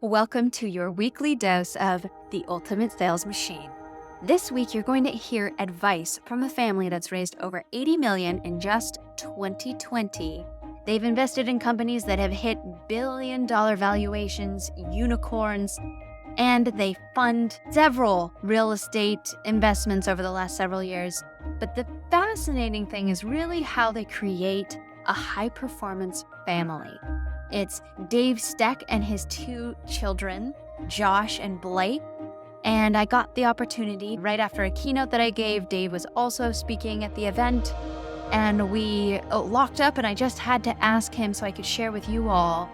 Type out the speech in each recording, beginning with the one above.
Welcome to your weekly dose of the ultimate sales machine. This week, you're going to hear advice from a family that's raised over $80 million in just 2020. They've invested in companies that have hit billion-dollar valuations, unicorns, and they fund several real estate investments over the last several years. But the fascinating thing is really how they create a high-performance family. It's Dave Stech and his two children, Josh and Blake. And I got the opportunity right after a keynote that I gave. Dave was also speaking at the event. And we locked up, and I just had to ask him so I could share with you all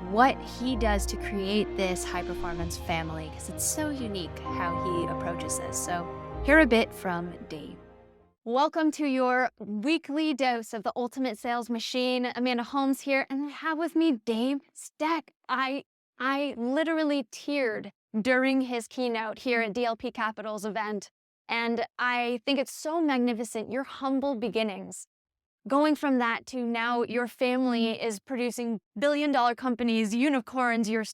what he does to create this high-performance family, because it's so unique how he approaches this. So hear a bit from Dave. Welcome to your weekly dose of the ultimate sales machine. Amanda Holmes here, and I have with me Dave Stech. I literally teared during his keynote here at DLP Capital's event, and I think it's so magnificent, your humble beginnings. Going from that to now your family is producing billion-dollar companies, unicorns, your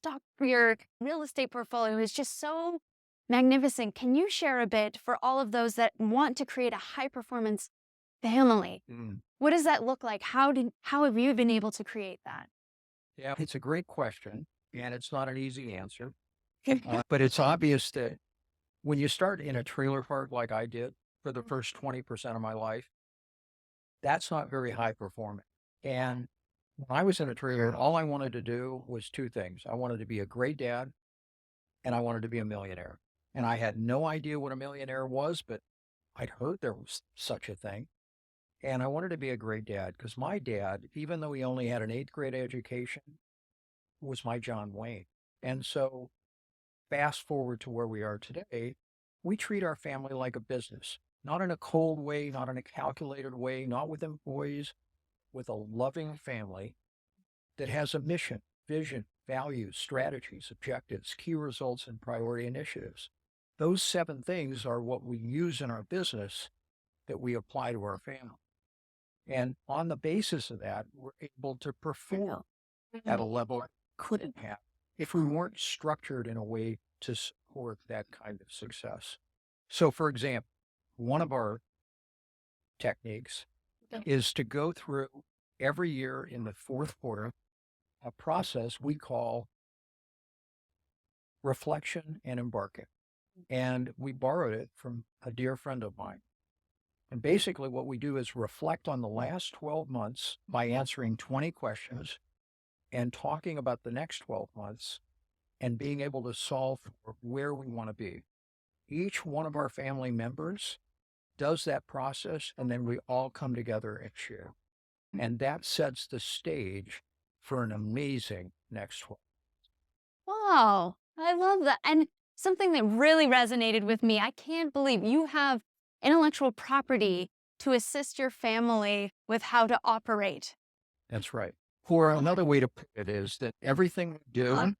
real estate portfolio is just so magnificent. Can you share a bit for all of those that want to create a high-performance family? What does that look like? How have you been able to create that? Yeah, it's a great question, and it's not an easy answer. But it's obvious that when you start in a trailer park like I did for the first 20% of my life, that's not very high performing. And when I was in a trailer, all I wanted to do was two things. I wanted to be a great dad, and I wanted to be a millionaire. And I had no idea what a millionaire was, but I'd heard there was such a thing. And I wanted to be a great dad because my dad, even though he only had an 8th grade education, was my John Wayne. And so fast forward to where we are today, we treat our family like a business, not in a cold way, not in a calculated way, not with employees, with a loving family that has a mission, vision, values, strategies, objectives, key results, and priority initiatives. Those 7 things are what we use in our business that we apply to our family. And on the basis of that, we're able to perform at a level we couldn't have if we weren't structured in a way to support that kind of success. So, for example, one of our techniques is to go through every year in the 4th quarter a process we call reflection and embarking. And we borrowed it from a dear friend of mine. And basically what we do is reflect on the last 12 months by answering 20 questions and talking about the next 12 months and being able to solve for where we want to be. Each one of our family members does that process, and then we all come together and share. And that sets the stage for an amazing next 12. Wow, I love that. And something that really resonated with me, I can't believe you have intellectual property to assist your family with how to operate. That's right. Or another way to put it is that everything we do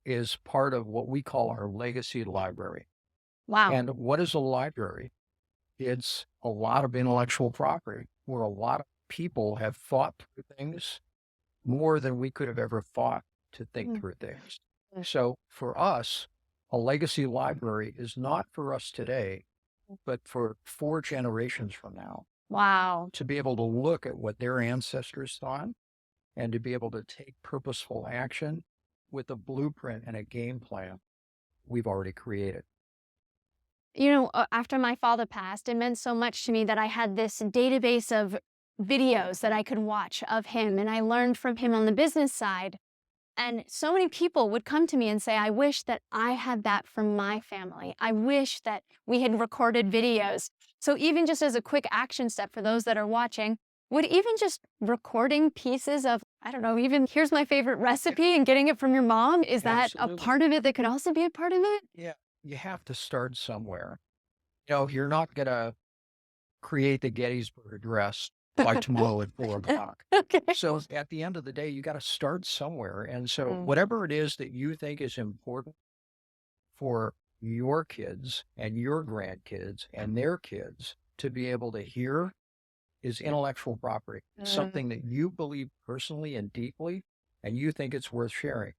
is part of what we call our legacy library. Wow. And what is a library? It's a lot of intellectual property where a lot of people have thought through things more than we could have ever thought to think through things. So for us, a legacy library is not for us today, but for 4 generations from now. Wow. To be able to look at what their ancestors thought and to be able to take purposeful action with a blueprint and a game plan we've already created. You know, after my father passed, it meant so much to me that I had this database of videos that I could watch of him, and I learned from him on the business side. And so many people would come to me and say, I wish that I had that from my family. I wish that we had recorded videos. So even just as a quick action step for those that are watching, would even just recording pieces of, I don't know, even here's my favorite recipe and getting it from your mom, is that a part of it that could also be a part of it? Yeah, you have to start somewhere. You know, you're not going to create the Gettysburg Address by tomorrow at 4 o'clock. Okay. So at the end of the day, you got to start somewhere. And so whatever it is that you think is important for your kids and your grandkids and their kids to be able to hear is intellectual property, something that you believe personally and deeply, and you think it's worth sharing.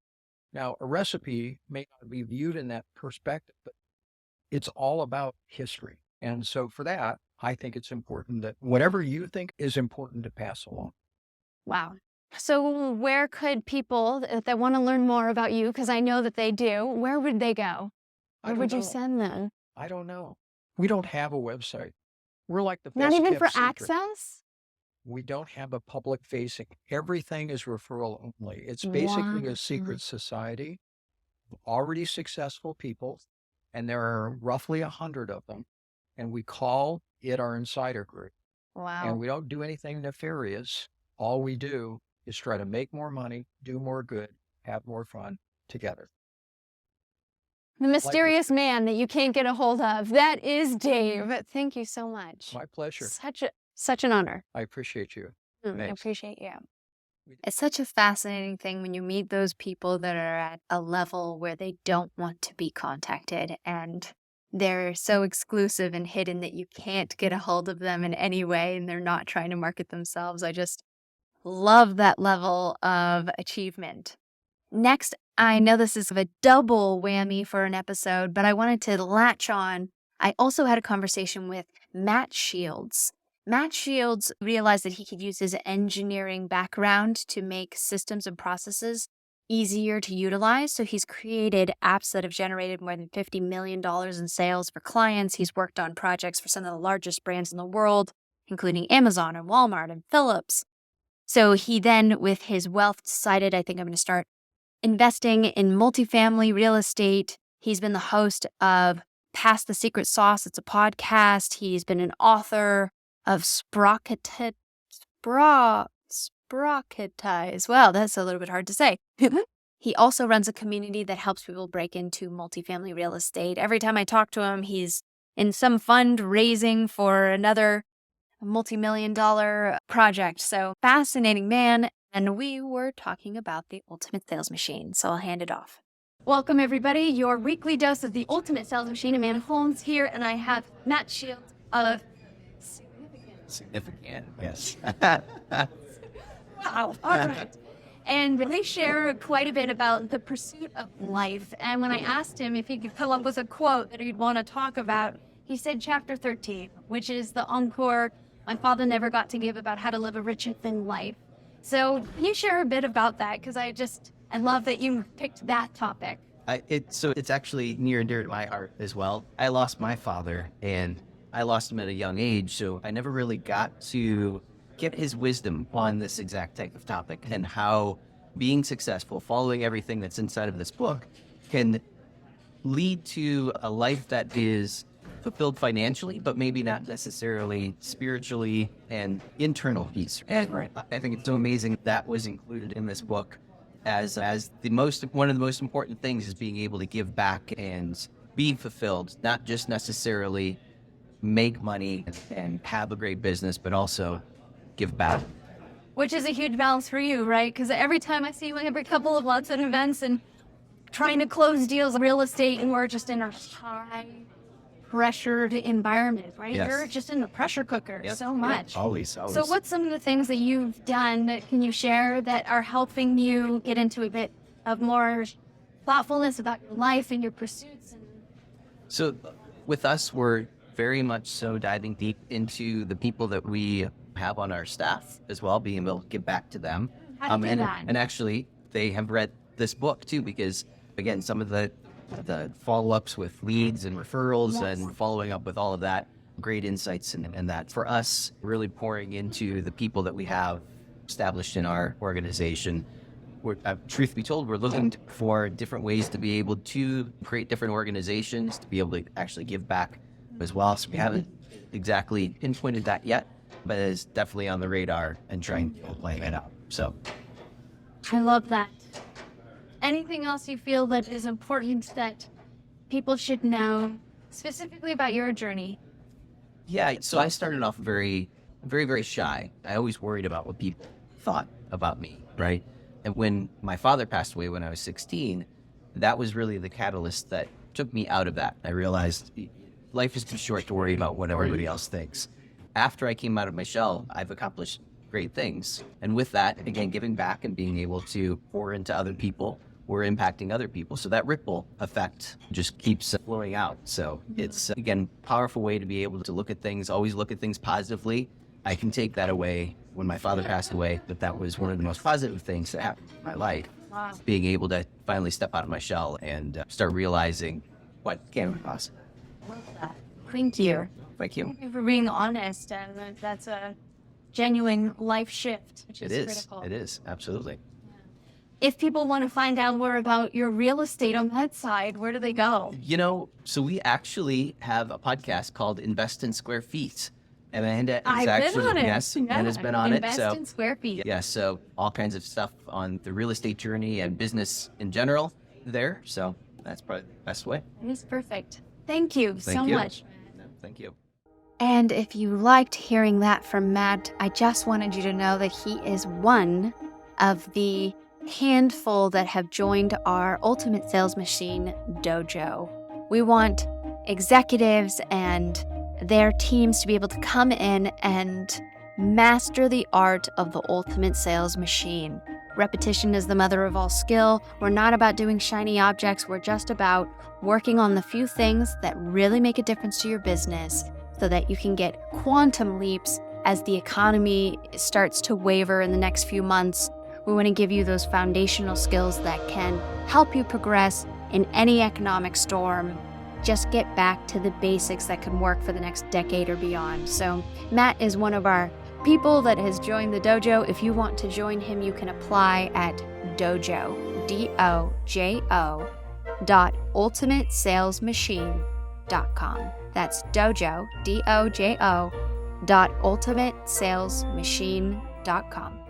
Now, a recipe may not be viewed in that perspective, but it's all about history. And so for that, I think it's important that whatever you think is important to pass along. Wow. So where could people that want to learn more about you, because I know that they do, where would they go? I Where don't would you know. send them? I don't know. We don't have a website. We're like the Not best even kept for secret. access? We don't have a public facing. Everything is referral only. It's basically Wow. a secret society of already successful people, and there are roughly 100 of them. And we call it our insider group. And Wow. we don't do anything nefarious. All we do is try to make more money, do more good, have more fun together. The mysterious man that you can't get a hold of. That is Dave. Thank you so much. My pleasure. Such an honor. I appreciate you. I Thanks. appreciate you. It's such a fascinating thing when you meet those people that are at a level where they don't want to be contacted and they're so exclusive and hidden that you can't get a hold of them in any way and they're not trying to market themselves. I just love that level of achievement. Next, I know this is a double whammy for an episode, but I wanted to latch on. I also had a conversation with Matt Shields. Matt Shields realized that he could use his engineering background to make systems and processes easier to utilize. So he's created apps that have generated more than $50 million in sales for clients. He's worked on projects for some of the largest brands in the world, including Amazon and Walmart and Philips. So he then, with his wealth, decided, I think I'm going to start investing in multifamily real estate. He's been the host of Past the Secret Sauce. It's a podcast. He's been an author of Sprocketize. Well, that's a little bit hard to say. He also runs a community that helps people break into multifamily real estate. Every time I talk to him, he's in some fundraising for another multi-million-dollar project. So fascinating man. And we were talking about the ultimate sales machine. So I'll hand it off. Welcome, everybody. Your weekly dose of the ultimate sales machine. Amanda Holmes here, and I have Matt Shields of Significant, yes. Wow. All right. And they share quite a bit about the pursuit of life. And when I asked him if he could come up with a quote that he'd want to talk about, he said chapter 13, which is the encore my father never got to give about how to live a rich and thin life. So can you share a bit about that? Because I love that you picked that topic. It's actually near and dear to my heart as well. I lost my father, and I lost him at a young age, so I never really got to get his wisdom on this exact type of topic and how being successful, following everything that's inside of this book, can lead to a life that is fulfilled financially, but maybe not necessarily spiritually and internal peace. And I think it's so amazing that was included in this book as one of the most important things is being able to give back and be fulfilled, not just necessarily make money and have a great business, but also give back. Which is a huge balance for you, right? Because every time I see you every couple of months at events and trying to close deals in real estate, and we're just in a high pressured environment, right? Yes. You're just in the pressure cooker so much. Yeah, always. So what's some of the things that you've done that can you share that are helping you get into a bit of more thoughtfulness about your life and your pursuits? So with us, we're very much so diving deep into the people that we have on our staff as well, being able to give back to them. How do you do that? And actually, they have read this book too, because again, some of the follow-ups with leads and referrals and following up with all of that, great insights and that. For us, really pouring into the people that we have established in our organization. Truth be told, we're looking for different ways to be able to create different organizations, to be able to actually give back as well. So we haven't exactly pinpointed that yet, but it's definitely on the radar and trying to play it out. So I love that. Anything else you feel that is important that people should know specifically about your journey? Yeah, so I started off very, very shy. I always worried about what people thought about me, right? And when my father passed away when I was 16, that was really the catalyst that took me out of that. I realized life is too short to worry about what everybody else thinks. After I came out of my shell, I've accomplished great things. And with that, again, giving back and being able to pour into other people we're impacting other people. So that ripple effect just keeps flowing out. So it's, again, powerful way to be able to look at things, always look at things positively. I can take that away when my father passed away, that was one of the most positive things that happened in my life. Wow. Being able to finally step out of my shell and start realizing what can be possible. Love that. Thank you. Thank you. Thank you for being honest, and that's a genuine life shift, which is critical. It is, absolutely. If people want to find out more about your real estate on that side, where do they go? So we actually have a podcast called Invest in Square Feet. Amanda is I've been on it. Yes, Amanda's been on Invest it. in square feet. Yeah, so all kinds of stuff on the real estate journey and business in general there. So that's probably the best way. It is perfect. Thank you so you. much. No, thank you. And if you liked hearing that from Matt, I just wanted you to know that he is one of the handful that have joined our Ultimate Sales Machine Dojo. We want executives and their teams to be able to come in and master the art of the ultimate sales machine. Repetition is the mother of all skill. We're not about doing shiny objects. We're just about working on the few things that really make a difference to your business so that you can get quantum leaps as the economy starts to waver in the next few months. We want to give you those foundational skills that can help you progress in any economic storm. Just get back to the basics that can work for the next decade or beyond. So Matt is one of our people that has joined the dojo. If you want to join him, you can apply at Dojo, D-O-J-O, .ultimatesalesmachine.com. That's Dojo, D-O-J-O, .ultimatesalesmachine.com.